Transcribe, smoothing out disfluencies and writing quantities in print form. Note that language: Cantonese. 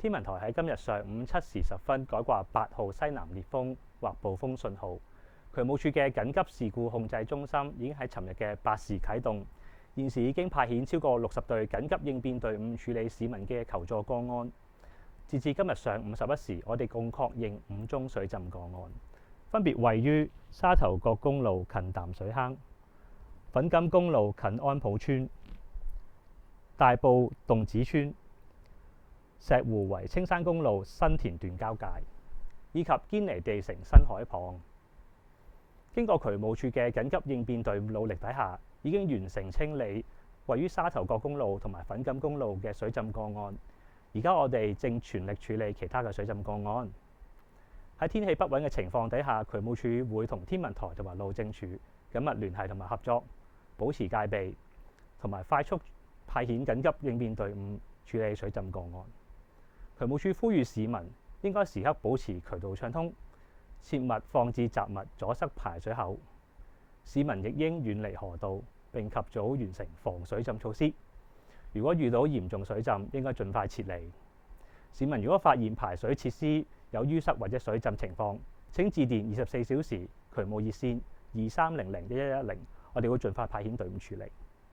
天文台喺今日上午7時10分改掛8號西南烈風或暴風信號。渠務署嘅緊急事故控制中心已經喺尋日嘅8時啟動，現時已經派遣超過60隊緊急應變隊伍處理市民嘅求助個案。截至今日上午11時，我哋共確認5宗水浸個案，分別位於沙頭角公路近淡水坑、粉錦公路近安普村、大埔洞子村、石湖圍青山公路新田段交界，以及堅尼地城新海旁。經過渠務署嘅緊急應變隊伍努力底下，已經完成清理位於沙頭角公路同埋粉錦公路嘅水浸個案。而家我哋正全力處理其他嘅水浸個案。喺天氣不穩嘅情況底下，渠務署會同天文台同埋路政署緊密聯繫同埋合作，保持戒備，同埋快速派遣緊急應變隊伍處理水浸個案。渠務署呼籲市民應該時刻保持渠道暢通，切勿放置雜物阻塞排水口。市民亦應遠離河道，並及早完成防水浸措施。如果遇到嚴重水浸，應該盡快撤離。市民如果發現排水設施有淤塞或者水浸情況，請致電24小時渠務熱線23001110，我哋會盡快派遣隊伍處理。